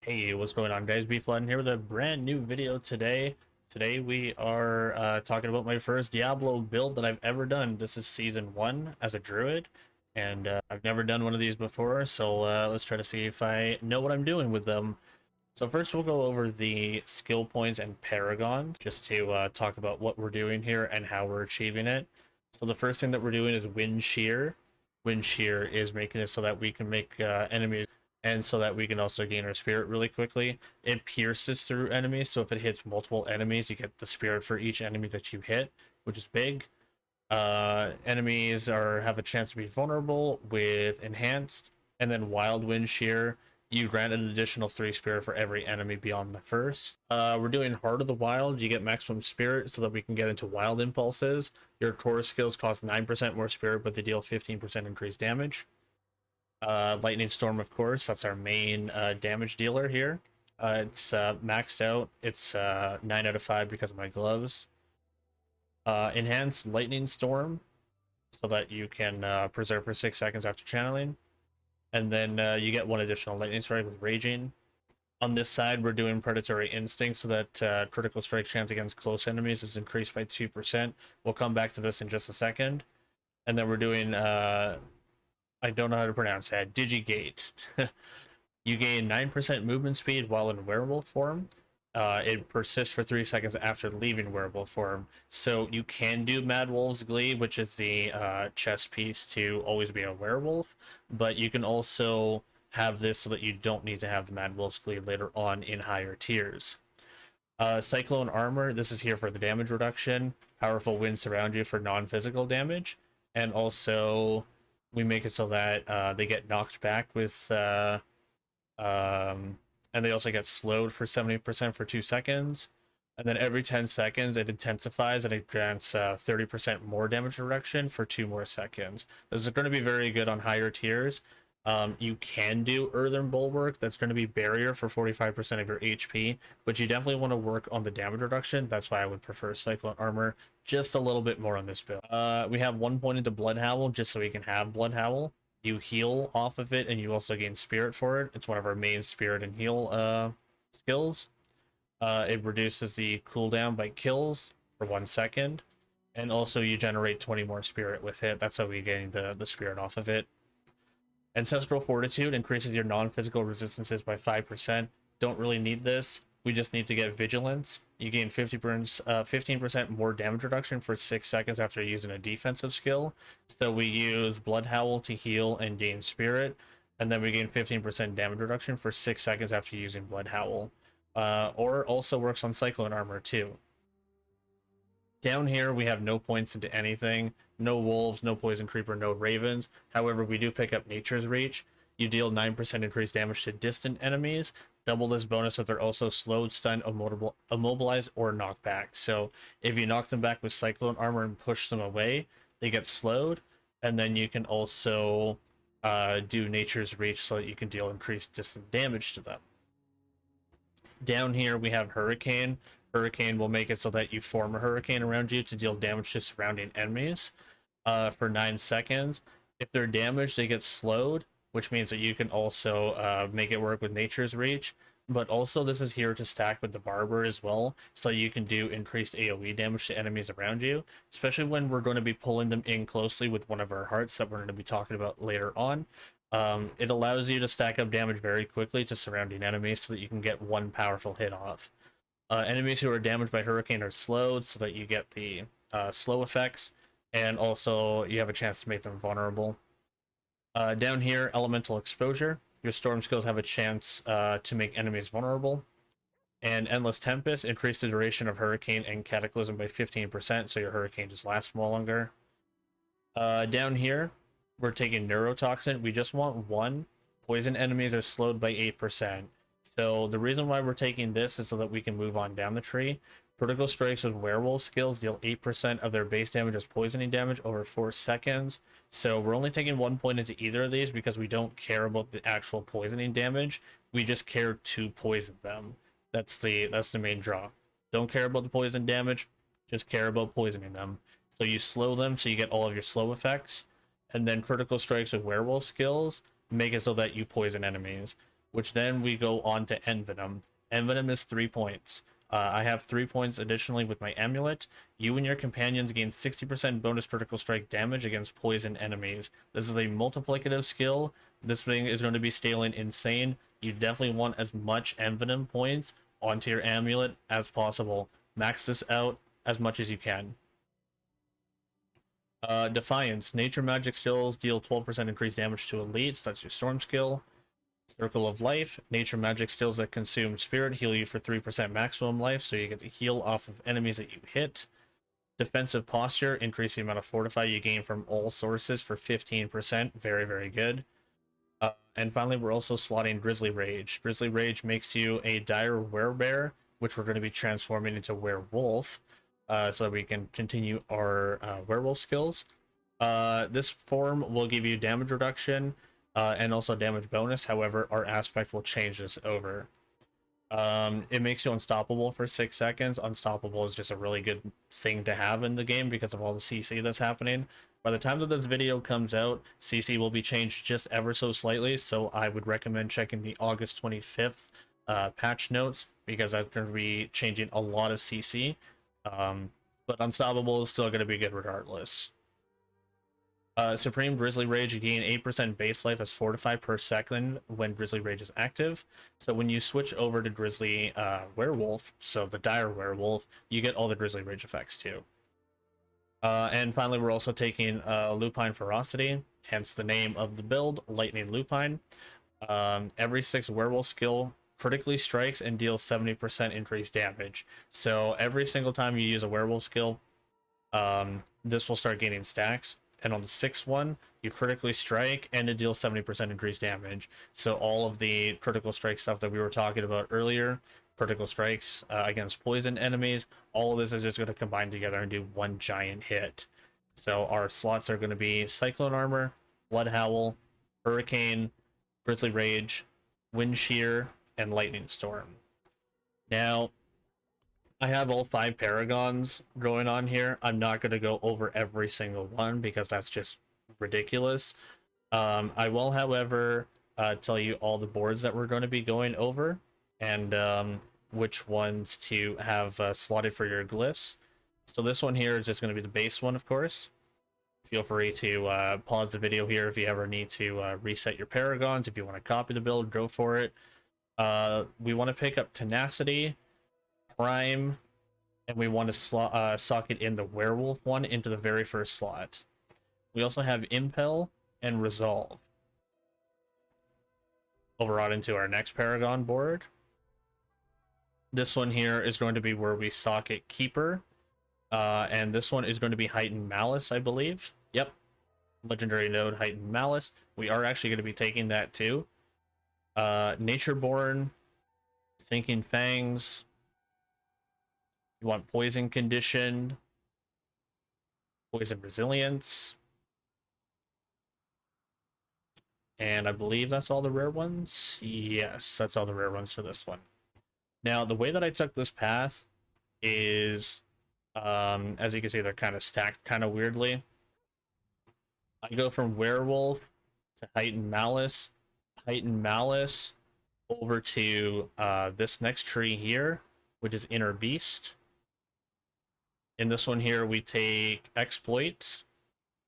Hey, what's going on, guys? Beeflood here with a brand new video today. Today we are talking about my first Diablo build that I've ever done. This is season 1 as a druid, and I've never done one of these before, so let's try to see if I know what I'm doing with them. So first we'll go over the skill points and Paragon, just to talk about what we're doing here and how we're achieving it. So the first thing that we're doing is Wind Shear. Wind Shear is making it so that we can make enemies and so that we can also gain our spirit really quickly. It pierces through enemies, so if it hits multiple enemies, you get the spirit for each enemy that you hit, which is big. Enemies have a chance to be vulnerable with enhanced, and then wild wind shear. You grant an additional 3 spirit for every enemy beyond the first. We're doing Heart of the Wild. You get maximum spirit so that we can get into wild impulses. Your core skills cost 9% more spirit, but they deal 15% increased damage. Lightning Storm, of course, that's our main damage dealer here. It's maxed out. It's 9 out of 5 because of my gloves. Enhanced Lightning Storm, so that you can preserve for 6 seconds after channeling. And then you get 1 additional Lightning Strike with Raging. On this side, we're doing Predatory Instinct, so that critical strike chance against close enemies is increased by 2%. We'll come back to this in just a second. And then we're doing I don't know how to pronounce that. Digigate. You gain 9% movement speed while in werewolf form. It persists for 3 seconds after leaving werewolf form. So you can do Mad Wolf's Glee, which is the chess piece to always be a werewolf, but you can also have this so that you don't need to have the Mad Wolf's Glee later on in higher tiers. Cyclone Armor, this is here for the damage reduction. Powerful winds surround you for non-physical damage. And also, we make it so that they get knocked back with and they also get slowed for 70% for 2 seconds, and then every 10 seconds it intensifies and it grants 30% more damage reduction for 2 more seconds. This is going to be very good on higher tiers. You can do Earthen Bulwark, that's going to be barrier for 45% of your HP, but you definitely want to work on the damage reduction. That's why I would prefer Cyclone Armor just a little bit more on this build. We have 1 point into Blood Howl just so we can have Blood Howl. You heal off of it and you also gain spirit for it. It's one of our main spirit and heal skills. It reduces the cooldown by kills for 1 second, and also you generate 20 more spirit with it. That's how we gain the spirit off of it. Ancestral Fortitude increases your non-physical resistances by 5%. Don't really need this. We just need to get Vigilance. You gain 15% more damage reduction for 6 seconds after using a defensive skill. So we use Blood Howl to heal and gain Spirit, and then we gain 15% damage reduction for 6 seconds after using Blood Howl. Or also works on Cyclone Armor too. Down here, we have no points into anything. No wolves, no poison creeper, no ravens. However, we do pick up Nature's Reach. You deal 9% increased damage to distant enemies. Double this bonus if they're also slowed, stunned, immobilized, or knocked back. So if you knock them back with Cyclone Armor and push them away, they get slowed. And then you can also do Nature's Reach so that you can deal increased distant damage to them. Down here, we have Hurricane. Hurricane will make it so that you form a hurricane around you to deal damage to surrounding enemies for 9 seconds. If they're damaged, they get slowed, which means that you can also make it work with Nature's Reach. But also, this is here to stack with the Barber as well, so you can do increased AOE damage to enemies around you, especially when we're going to be pulling them in closely with one of our hearts that we're going to be talking about later on. It allows you to stack up damage very quickly to surrounding enemies so that you can get 1 powerful hit off. Enemies who are damaged by Hurricane are slowed so that you get the slow effects, and also you have a chance to make them vulnerable. Down here, Elemental Exposure. Your storm skills have a chance to make enemies vulnerable. And Endless Tempest, increase the duration of Hurricane and Cataclysm by 15%, so your Hurricane just lasts longer. Down here, we're taking Neurotoxin. We just want 1. Poison enemies are slowed by 8%. So the reason why we're taking this is so that we can move on down the tree. Critical strikes with werewolf skills deal 8% of their base damage as poisoning damage over 4 seconds. So we're only taking 1 point into either of these because we don't care about the actual poisoning damage. We just care to poison them. That's the main draw. Don't care about the poison damage, just care about poisoning them. So you slow them so you get all of your slow effects, and then critical strikes with werewolf skills make it so that you poison enemies. which then we go on to Envenom. Envenom is 3 points. I have 3 points additionally with my amulet. You and your companions gain 60% bonus critical strike damage against poison enemies. This is a multiplicative skill. This thing is going to be scaling insane. You definitely want as much Envenom points onto your amulet as possible. Max this out as much as you can. Defiance. Nature magic skills deal 12% increased damage to elites. That's your storm skill. Circle of Life. Nature magic skills that consume spirit heal you for 3% maximum life, so you get to heal off of enemies that you hit. Defensive Posture. Increase the amount of Fortify you gain from all sources for 15%. Very, very good. And finally, we're also slotting Grizzly Rage. Grizzly Rage makes you a dire werebear, which we're going to be transforming into werewolf, so we can continue our werewolf skills. This form will give you damage reduction and also damage bonus. However, our aspect will change this over. It makes you unstoppable for 6 seconds. Unstoppable is just a really good thing to have in the game because of all the CC that's happening. By the time that this video comes out, CC will be changed just ever so slightly, so I would recommend checking the August 25th patch notes, because I'm going to be changing a lot of CC. But Unstoppable is still going to be good regardless. Supreme Grizzly Rage, you gain 8% base life as Fortify per second when Grizzly Rage is active. So when you switch over to Grizzly Werewolf, so the Dire Werewolf, you get all the Grizzly Rage effects too. And finally, we're also taking Lupine Ferocity, hence the name of the build, Lightning Lupine. Every 6 werewolf skill critically strikes and deals 70% increased damage. So every single time you use a werewolf skill, this will start gaining stacks. And on the 6th one, you critically strike and it deals 70% increased damage. So all of the critical strike stuff that we were talking about earlier, critical strikes against poison enemies, all of this is just going to combine together and do one giant hit. So our slots are going to be Cyclone Armor, Blood Howl, Hurricane, Grizzly Rage, Wind Shear, and Lightning Storm. Now, I have all 5 Paragons going on here. I'm not going to go over every single one because that's just ridiculous. I will, however, tell you all the boards that we're going to be going over and which ones to have slotted for your glyphs. So this one here is just going to be the base one, of course. Feel free to pause the video here if you ever need to reset your Paragons. If you want to copy the build, go for it. We want to pick up Tenacity, Prime, and we want to socket in the Werewolf one into the very first slot. We also have Impel and Resolve. Over on into our next Paragon board. This one here is going to be where we socket Keeper, and this one is going to be Heightened Malice, I believe. Yep, Legendary Node Heightened Malice. We are actually going to be taking that too. Natureborn, Thinking Fangs. You want Poison Conditioned, Poison Resilience, and I believe that's all the rare ones. Yes, that's all the rare ones for this one. Now, the way that I took this path is, as you can see, they're kind of stacked kind of weirdly. I go from Werewolf to Heightened Malice, over to this next tree here, which is Inner Beast. In this one here, we take Exploit,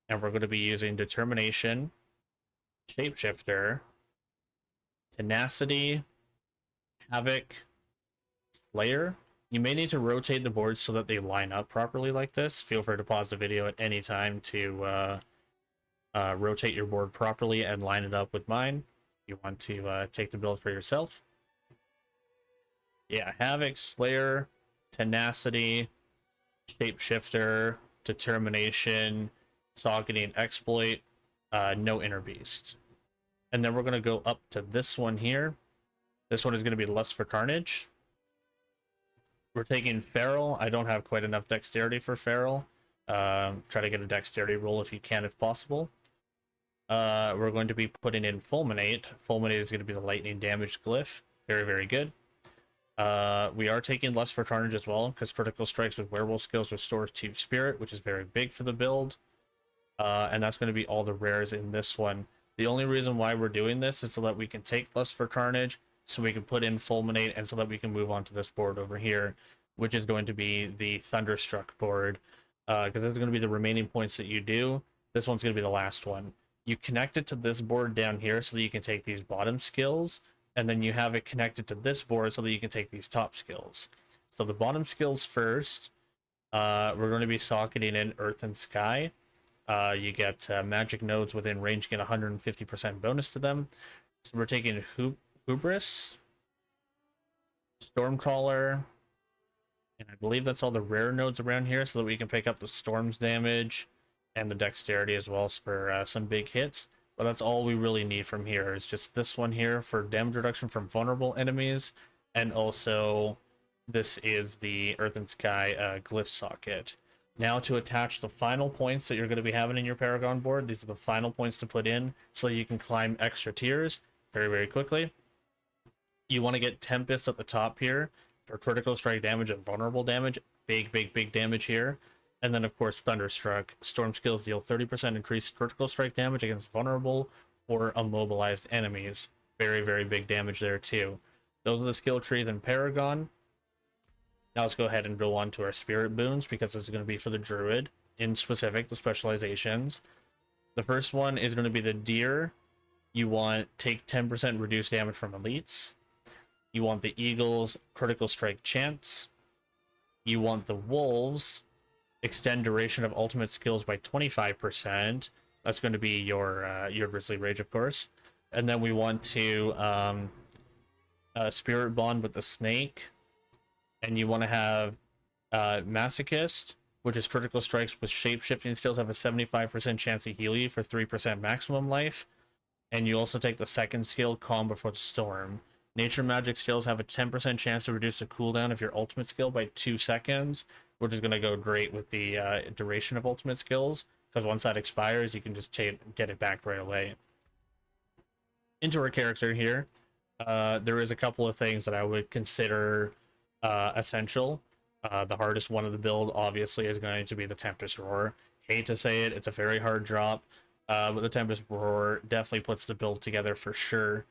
and we're going to be using Determination, Shapeshifter, Tenacity, Havoc, Slayer. You may need to rotate the boards so that they line up properly like this. Feel free to pause the video at any time to rotate your board properly and line it up with mine. You want to take the build for yourself. Yeah, Havoc, Slayer, Tenacity, Shapeshifter, Determination, Socketing, Exploit, no Inner Beast. And then we're going to go up to this one here. This one is going to be Lust for Carnage. We're taking Feral. I don't have quite enough dexterity for Feral. Try to get a dexterity roll if you can, if possible. We're going to be putting in Fulminate. Fulminate is going to be the lightning damage glyph. Very, very good. We are taking Lust for Carnage as well, because critical strikes with werewolf skills restores 2 spirit, which is very big for the build. And that's going to be all the rares in this one. The only reason why we're doing this is so that we can take Lust for Carnage, so we can put in Fulminate, and so that we can move on to this board over here, which is going to be the Thunderstruck board, because that's going to be the remaining points that you do. This one's going to be the last one. You connect it to this board down here so that you can take these bottom skills, and then you have it connected to this board so that you can take these top skills. So the bottom skills first, we're going to be socketing in Earth and Sky. You get magic nodes within range, get 150% bonus to them. So we're taking Hubris, Stormcaller, and I believe that's all the rare nodes around here, so that we can pick up the Storm's damage and the Dexterity as well for some big hits. But that's all we really need from here, is just this one here for damage reduction from vulnerable enemies, and also this is the Earth and Sky Glyph socket. Now to attach the final points that you're going to be having in your Paragon board, these are the final points to put in so you can climb extra tiers very, very quickly. You want to get Tempest at the top here for critical strike damage and vulnerable damage. Big, big, big damage here. And then, of course, Thunderstruck. Storm skills deal 30% increased critical strike damage against vulnerable or immobilized enemies. Very, very big damage there, too. Those are the skill trees in Paragon. Now let's go ahead and go on to our Spirit Boons, because this is going to be for the Druid, in specific, the specializations. The first one is going to be the Deer. You want take 10% reduced damage from elites. You want the Eagles, critical strike chance. You want the Wolves, extend duration of ultimate skills by 25%. That's going to be your Grizzly Rage, of course. And then we want to Spirit Bond with the Snake. And you want to have Masochist, which is critical strikes with shape-shifting skills have a 75% chance to heal you for 3% maximum life. And you also take the second skill, Calm Before the Storm. Nature magic skills have a 10% chance to reduce the cooldown of your ultimate skill by 2 seconds, which is going to go great with the duration of ultimate skills, because once that expires, you can just get it back right away. Into our character here, there is a couple of things that I would consider essential. The hardest one of the build, obviously, is going to be the Tempest Roar. Hate to say it, it's a very hard drop, but the Tempest Roar definitely puts the build together for sure.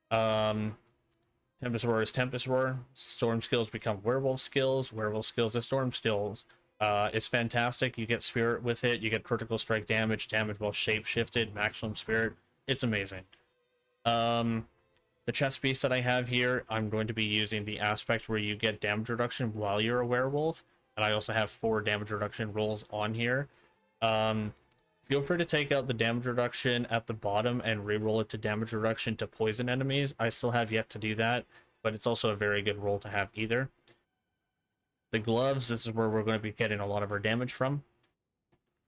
Tempest Roar is Tempest Roar. Storm skills become Werewolf skills. Werewolf skills are Storm skills. It's fantastic. You get Spirit with it. You get critical strike damage, damage while shape-shifted, maximum Spirit. It's amazing. The chest piece that I have here, I'm going to be using the aspect where you get damage reduction while you're a werewolf. And I also have 4 damage reduction rolls on here. Feel free to take out the damage reduction at the bottom and re-roll it to damage reduction to poison enemies. I still have yet to do that, but it's also a very good roll to have either. The gloves, this is where we're going to be getting a lot of our damage from.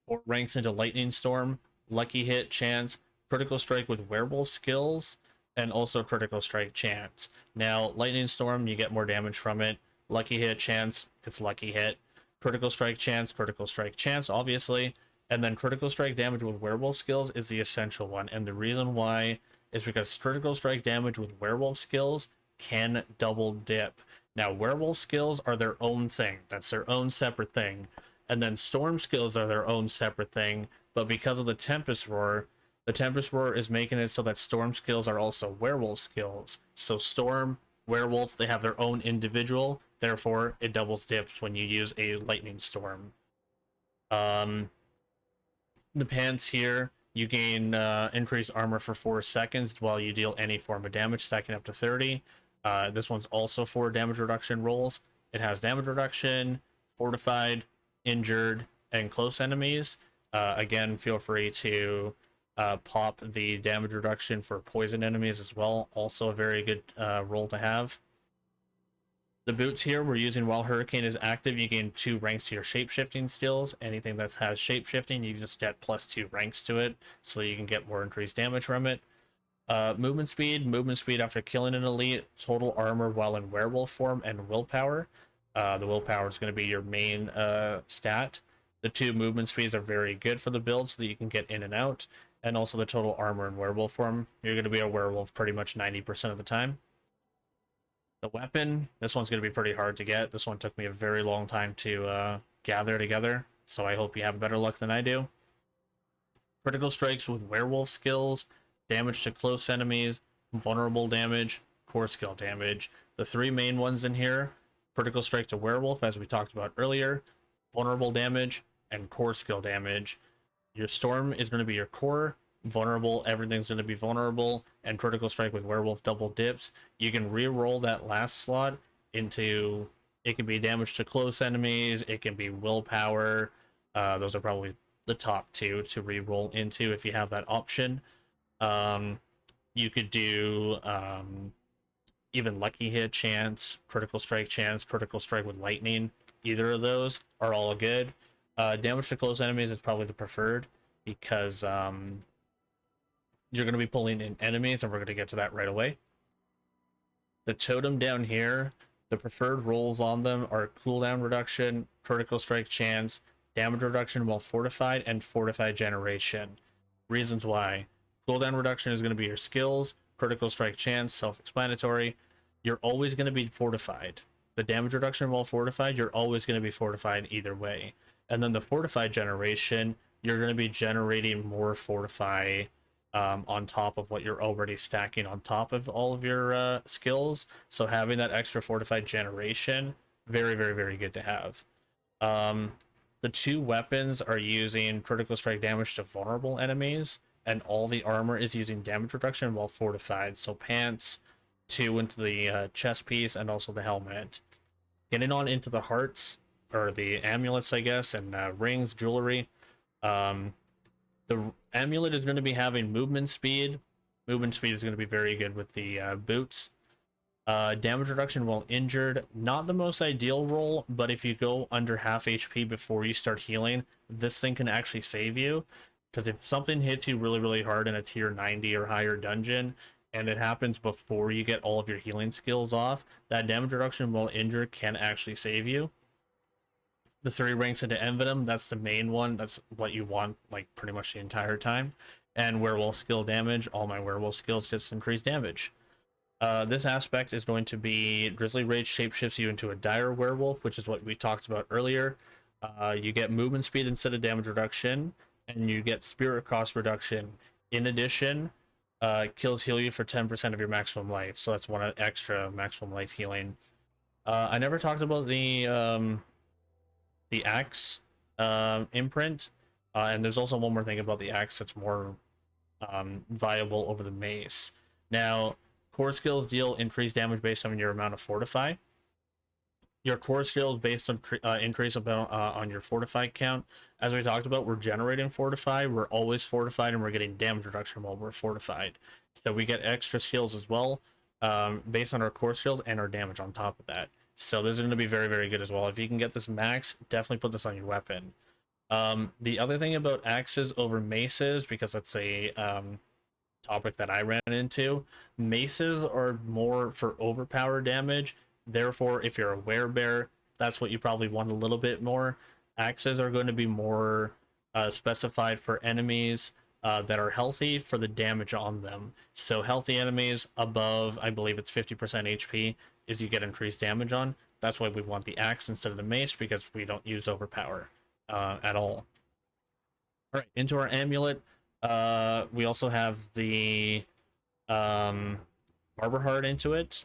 4 ranks into Lightning Storm, Lucky Hit, Chance, Critical Strike with Werewolf skills, and also Critical Strike Chance. Now, Lightning Storm, you get more damage from it. Lucky Hit, Chance, it's Lucky Hit. Critical Strike Chance, obviously. And then critical strike damage with werewolf skills is the essential one. And the reason why is because critical strike damage with werewolf skills can double dip. Now, werewolf skills are their own thing. That's their own separate thing. And then storm skills are their own separate thing. But because of the Tempest Roar is making it so that storm skills are also werewolf skills. So storm, werewolf, they have their own individual. Therefore, it doubles dips when you use a lightning storm. The pants here, you gain increased armor for 4 seconds while you deal any form of damage, stacking up to 30. This one's also 4 damage reduction rolls. It has damage reduction, fortified, injured, and close enemies. Again, feel free to pop the damage reduction for poison enemies as well. Also a very good roll to have. The boots here we're using while Hurricane is active. You gain 2 ranks to your shape-shifting skills. Anything that has shape-shifting, you just get +2 ranks to it, so you can get more increased damage from it. Movement speed after killing an elite, total armor while in werewolf form, and willpower. The willpower is going to be your main stat. The 2 movement speeds are very good for the build, so that you can get in and out. And also the total armor in werewolf form. You're going to be a werewolf pretty much 90% of the time. The weapon, this one's going to be pretty hard to get. This one took me a very long time to gather together, so I hope you have better luck than I do. Critical strikes with werewolf skills, damage to close enemies, vulnerable damage, core skill damage. The three main ones in here: critical strike to werewolf, as we talked about earlier, vulnerable damage, and core skill damage. Your storm is going to be your core, vulnerable, everything's going to be vulnerable, and critical strike with werewolf double dips. You can re-roll that last slot into, it can be damage to close enemies, it can be willpower. Those are probably the top two to re-roll into if you have that option. You could do even lucky hit chance, critical strike with lightning. Either of those are all good. Damage to close enemies is probably the preferred, because you're going to be pulling in enemies, and we're going to get to that right away. The totem down here, the preferred rolls on them are cooldown reduction, critical strike chance, damage reduction while fortified, and fortified generation. Reasons why: cooldown reduction is going to be your skills, critical strike chance, self-explanatory. You're always going to be fortified. The damage reduction while fortified, you're always going to be fortified either way. And then the fortified generation, you're going to be generating more fortify on top of what you're already stacking on top of all of your skills. So having that extra fortified generation, very, very, very good to have. The two weapons are using critical strike damage to vulnerable enemies, and all the armor is using damage reduction while fortified. So pants, 2 into the chest piece, and also the helmet. Getting on into the hearts, or the amulets, I guess, and rings, jewelry. The amulet is going to be having movement speed. Movement speed is going to be very good with the boots. Damage reduction while injured, not the most ideal roll, but if you go under half HP before you start healing, this thing can actually save you. Because if something hits you really, really hard in a tier 90 or higher dungeon, and it happens before you get all of your healing skills off, that damage reduction while injured can actually save you. The 3 ranks into Envenom, that's the main one. That's what you want, like, pretty much the entire time. And werewolf skill damage, all my werewolf skills gets increased damage. This aspect is going to be Drizzly Rage shapeshifts you into a dire werewolf, which is what we talked about earlier. You get movement speed instead of damage reduction, and you get spirit cost reduction. In addition, kills heal you for 10% of your maximum life, so that's one extra maximum life healing. I never talked about the axe imprint, and there's also one more thing about the axe that's more viable over the mace. Now, core skills deal increased damage based on your amount of fortify. Your core skills based on increase on your fortify count. As we talked about, we're generating fortify, we're always fortified, and we're getting damage reduction while we're fortified. So we get extra skills as well, based on our core skills and our damage on top of that. So this is going to be very, very good as well. If you can get this max, definitely put this on your weapon. The other thing about axes over maces, because that's a topic that I ran into, maces are more for overpower damage. Therefore, if you're a werebear, that's what you probably want a little bit more. Axes are going to be more specified for enemies that are healthy for the damage on them. So healthy enemies above, I believe it's 50% HP, is you get increased damage on. That's why we want the axe instead of the mace, because we don't use overpower at all. All right, into our amulet. We also have the Barber Heart into it.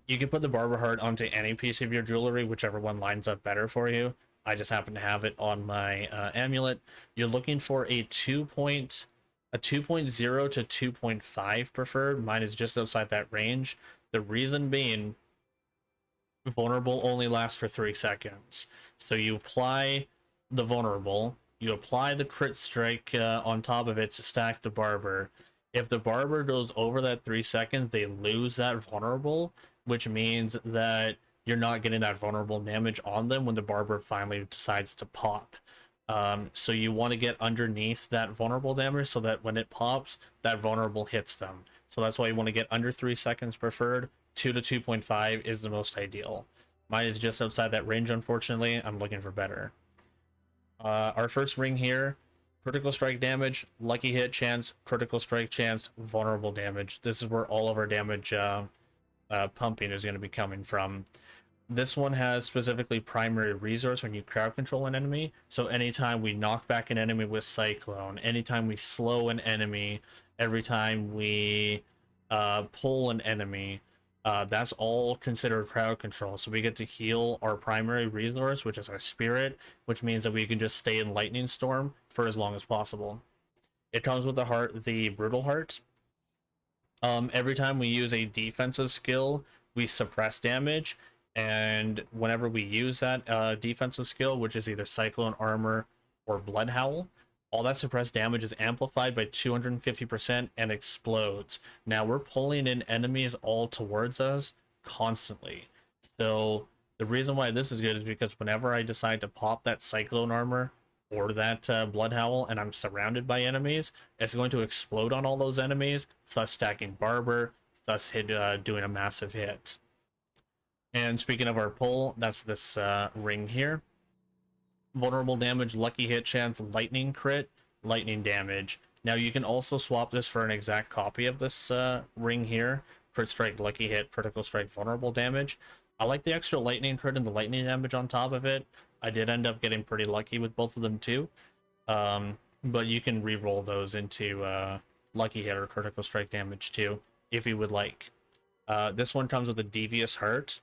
You can put the Barber Heart onto any piece of your jewelry, whichever one lines up better for you. I just happen to have it on my amulet. You're looking for a 2.0 to 2.5 preferred. Mine is just outside that range. The reason being, vulnerable only lasts for 3 seconds. So you apply the vulnerable, you apply the crit strike on top of it to stack the barber. If the barber goes over that 3 seconds, they lose that vulnerable, which means that you're not getting that vulnerable damage on them when the barber finally decides to pop. So you want to get underneath that vulnerable damage so that when it pops, that vulnerable hits them. So that's why you want to get under 3 seconds preferred. 2 to 2.5 is the most ideal. Mine is just outside that range, unfortunately. I'm looking for better. Our first ring here, critical strike damage, lucky hit chance, critical strike chance, vulnerable damage. This is where all of our damage pumping is going to be coming from. This one has specifically primary resource when you crowd control an enemy. So anytime we knock back an enemy with Cyclone, anytime we slow an enemy, every time we pull an enemy. That's all considered crowd control. So we get to heal our primary resource, which is our spirit, which means that we can just stay in Lightning Storm for as long as possible. It comes with the heart, the Brutal Heart. Every time we use a defensive skill, we suppress damage, and whenever we use that defensive skill, which is either Cyclone Armor or Blood Howl, all that suppressed damage is amplified by 250% and explodes. Now we're pulling in enemies all towards us constantly. So the reason why this is good is because whenever I decide to pop that Cyclone Armor or that Blood Howl and I'm surrounded by enemies, it's going to explode on all those enemies, thus stacking Barber, thus doing a massive hit. And speaking of our pull, that's this ring here. Vulnerable damage, lucky hit chance, lightning crit, lightning damage. Now you can also swap this for an exact copy of this ring here. Crit strike, lucky hit, critical strike, vulnerable damage. I like the extra lightning crit and the lightning damage on top of it. I did end up getting pretty lucky with both of them too. But you can re-roll those into lucky hit or critical strike damage too, if you would like. This one comes with a devious heart.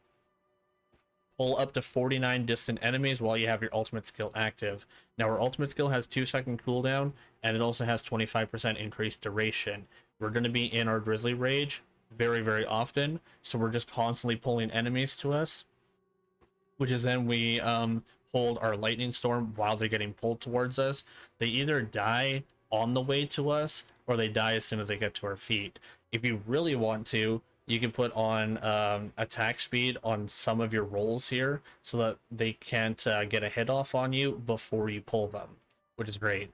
Pull up to 49 distant enemies while you have your ultimate skill active. Now our ultimate skill has 2-second cooldown, and it also has 25% increased duration. We're going to be in our Grizzly Rage very, very often, so we're just constantly pulling enemies to us, which is then we hold our Lightning Storm while they're getting pulled towards us. They either die on the way to us, or they die as soon as they get to our feet. If you really want to, you can put on attack speed on some of your rolls here so that they can't get a hit off on you before you pull them, which is great.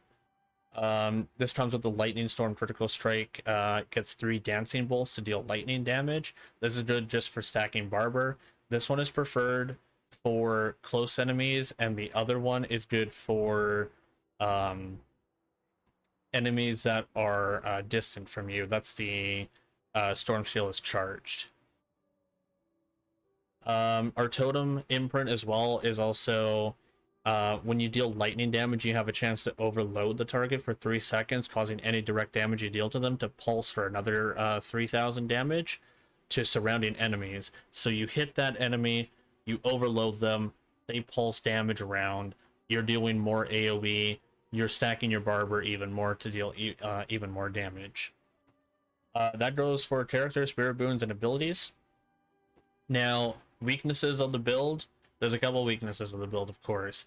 This comes with the Lightning Storm critical strike. Gets 3 dancing bolts to deal lightning damage. This is good just for stacking Barber. This one is preferred for close enemies, and the other one is good for enemies that are distant from you. That's the Storm Skill is charged. Our Totem Imprint as well is also when you deal lightning damage, you have a chance to overload the target for 3 seconds, causing any direct damage you deal to them to pulse for another 3,000 damage to surrounding enemies. So you hit that enemy, you overload them, they pulse damage around, you're doing more AOE, you're stacking your Barber even more to deal even more damage. That goes for character, spirit boons, and abilities. Now, weaknesses of the build. There's a couple weaknesses of the build, of course.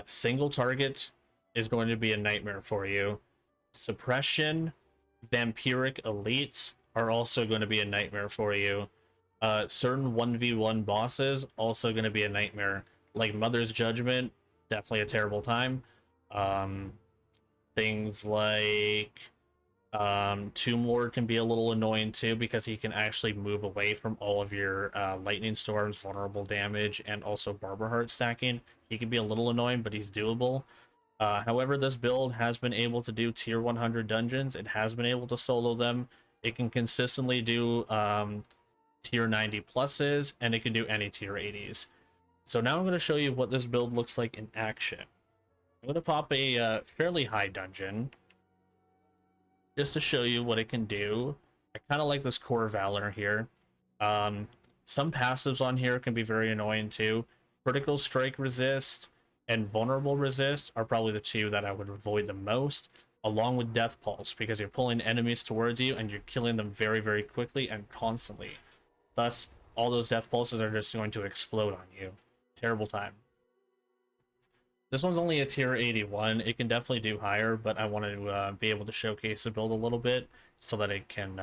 Single target is going to be a nightmare for you. Suppression, vampiric elites are also going to be a nightmare for you. Certain 1v1 bosses also going to be a nightmare. Like Mother's Judgment, definitely a terrible time. Things like Tomb Lord can be a little annoying too, because he can actually move away from all of your lightning storms, vulnerable damage, and also Barber Heart stacking. He can be a little annoying, but he's doable. However, this build has been able to do tier 100 dungeons. It has been able to solo them. It can consistently do tier 90 pluses, and it can do any tier 80s. So now I'm going to show you what this build looks like in action. I'm going to pop a fairly high dungeon, just to show you what it can do. I kind of like this core valor here. Some passives on here can be very annoying too. Critical strike resist and vulnerable resist are probably the two that I would avoid the most, along with death pulse, because you're pulling enemies towards you and you're killing them very, very quickly and constantly. Thus, all those death pulses are just going to explode on you. Terrible time. This one's only a tier 81. It can definitely do higher, but I wanted to be able to showcase the build a little bit so that it can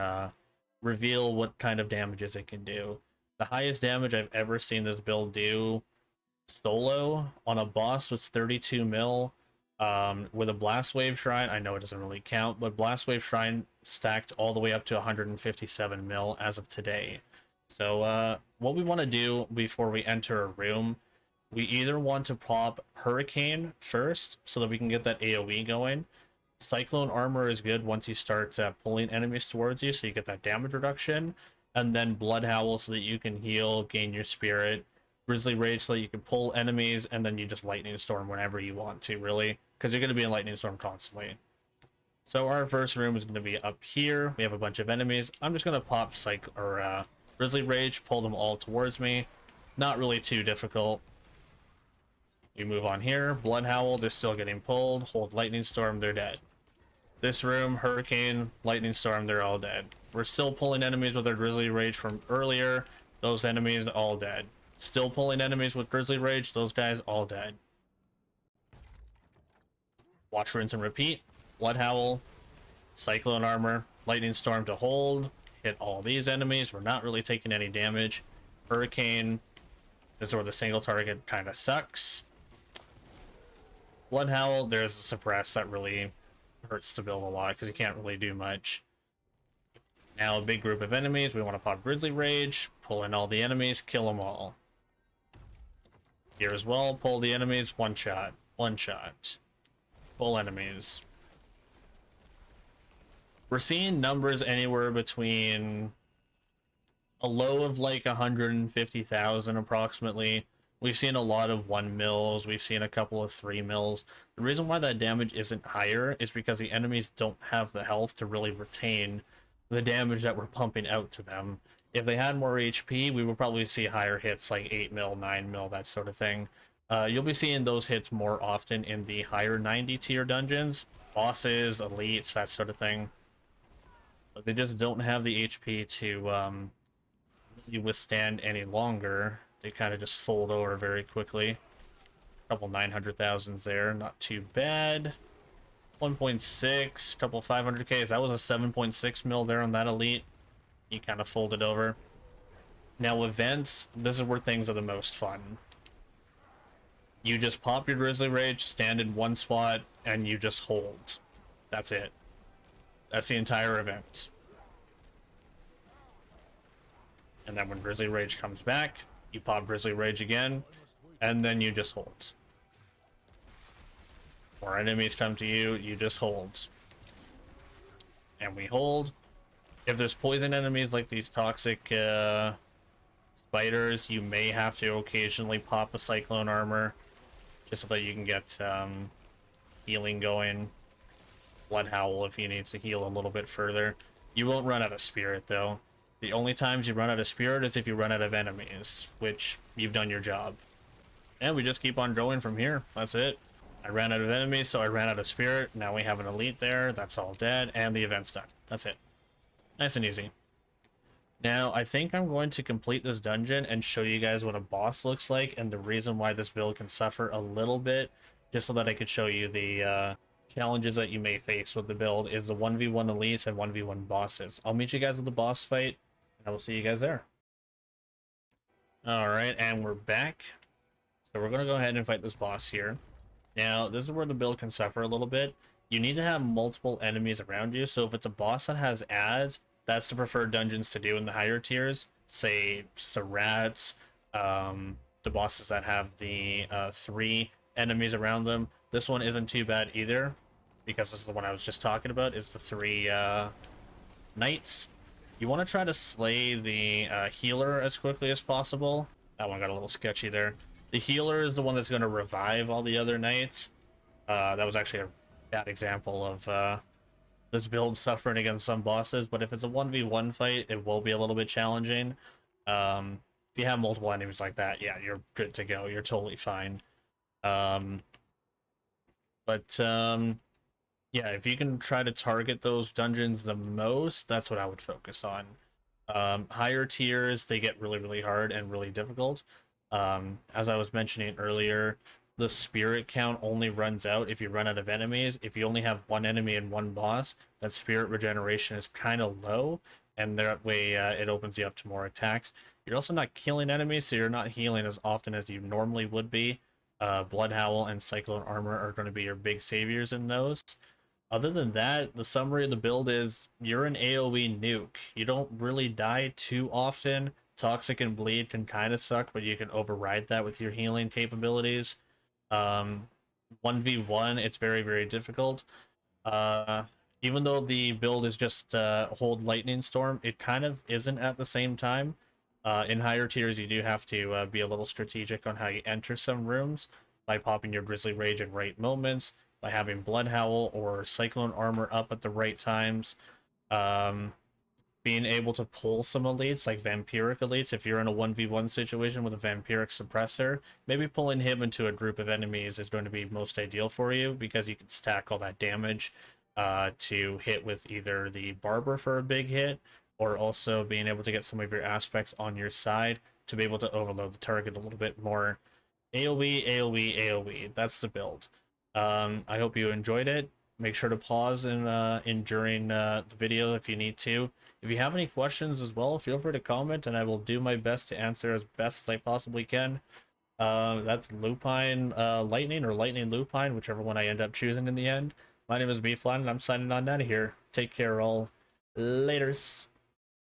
reveal what kind of damages it can do. The highest damage I've ever seen this build do solo on a boss was 32 mil. With a Blast Wave Shrine, I know it doesn't really count, but Blast Wave Shrine stacked all the way up to 157 mil as of today. So what we want to do before we enter a room, we either want to pop Hurricane first so that we can get that AoE going. Cyclone Armor is good once you start pulling enemies towards you, so you get that damage reduction. And then Blood Howl so that you can heal, gain your spirit. Grizzly Rage so that you can pull enemies, and then you just Lightning Storm whenever you want to, really. Because you're going to be in Lightning Storm constantly. So our first room is going to be up here. We have a bunch of enemies. I'm just going to pop Grizzly Rage, pull them all towards me. Not really too difficult. We move on here. Blood Howl, they're still getting pulled. Hold Lightning Storm, they're dead. This room, Hurricane, Lightning Storm, they're all dead. We're still pulling enemies with our Grizzly Rage from earlier. Those enemies all dead. Still pulling enemies with Grizzly Rage. Those guys all dead. Watch, rinse, and repeat. Blood Howl, Cyclone Armor, Lightning Storm to hold. Hit all these enemies. We're not really taking any damage. Hurricane. This is where the single target kind of sucks. Blood Howl, there's a suppress that really hurts to build a lot because you can't really do much. Now a big group of enemies. We want to pop Grizzly Rage, pull in all the enemies, kill them all. Here as well, pull the enemies, one shot. Pull enemies. We're seeing numbers anywhere between a low of like 150,000 approximately. We've seen a lot of 1 mils, we've seen a couple of 3 mils. The reason why that damage isn't higher is because the enemies don't have the health to really retain the damage that we're pumping out to them. If they had more HP, we would probably see higher hits like 8 mil, 9 mil, that sort of thing. You'll be seeing those hits more often in the higher 90 tier dungeons, bosses, elites, that sort of thing. But they just don't have the HP to really withstand any longer. They kind of just fold over very quickly. A couple 900,000s there, not too bad. 1.6, couple 500Ks. That was a 7.6 mil there on that elite. He kind of folded over. Now events, this is where things are the most fun. You just pop your Grizzly Rage, stand in one spot, and you just hold. That's it. That's the entire event. And then when Grizzly Rage comes back, you pop Grizzly Rage again, and then you just hold. More enemies come to you, you just hold. And we hold. If there's poison enemies like these toxic spiders, you may have to occasionally pop a Cyclone Armor, just so that you can get healing going. Blood Howl if you need to heal a little bit further. You won't run out of Spirit though. The only times you run out of Spirit is if you run out of enemies, which you've done your job. And we just keep on going from here. That's it. I ran out of enemies, so I ran out of Spirit. Now we have an elite there. That's all dead, and the event's done. That's it. Nice and easy. Now, I think I'm going to complete this dungeon and show you guys what a boss looks like and the reason why this build can suffer a little bit, just so that I could show you the challenges that you may face with the build is the 1v1 elites and 1v1 bosses. I'll meet you guys at the boss fight, and I will see you guys there. Alright, and we're back. So we're going to go ahead and fight this boss here. Now, this is where the build can suffer a little bit. You need to have multiple enemies around you, so if it's a boss that has ads, that's the preferred dungeons to do in the higher tiers. Say, Sarats, the bosses that have the 3 enemies around them. This one isn't too bad either, because this is the one I was just talking about, is the 3 knights. You want to try to slay the healer as quickly as possible. That one got a little sketchy there. The healer is the one that's going to revive all the other knights. That was actually a bad example of this build suffering against some bosses, but if it's a 1v1 fight, it will be a little bit challenging. If you have multiple enemies like that, yeah, you're good to go. You're totally fine. Yeah, if you can try to target those dungeons the most, that's what I would focus on. Higher tiers, they get really, really hard and really difficult. As I was mentioning earlier, the spirit count only runs out if you run out of enemies. If you only have one enemy and one boss, that spirit regeneration is kind of low, and that way it opens you up to more attacks. You're also not killing enemies, so you're not healing as often as you normally would be. Blood Howl and Cyclone Armor are going to be your big saviors in those. Other than that, the summary of the build is you're an AOE nuke. You don't really die too often. Toxic and Bleed can kind of suck, but you can override that with your healing capabilities. 1v1, it's very, very difficult. Even though the build is just hold Lightning Storm, it kind of isn't at the same time. In higher tiers, you do have to be a little strategic on how you enter some rooms by popping your Grizzly Rage in right moments. by having Blood Howl or Cyclone Armor up at the right times. Being able to pull some elites, like Vampiric elites, if you're in a 1v1 situation with a Vampiric Suppressor, maybe pulling him into a group of enemies is going to be most ideal for you, because you can stack all that damage to hit with either the Barber for a big hit, or also being able to get some of your aspects on your side to be able to overload the target a little bit more. AoE, AoE, AoE. That's the build. I hope you enjoyed it. Make sure to pause in during the video if you need to. If you have any questions as well, feel free to comment, and I will do my best to answer as best as I possibly can. That's Lupine Lightning, or Lightning Lupine, whichever one I end up choosing in the end. My name is Beefline, and I'm signing on out of here. Take care, all. Laters.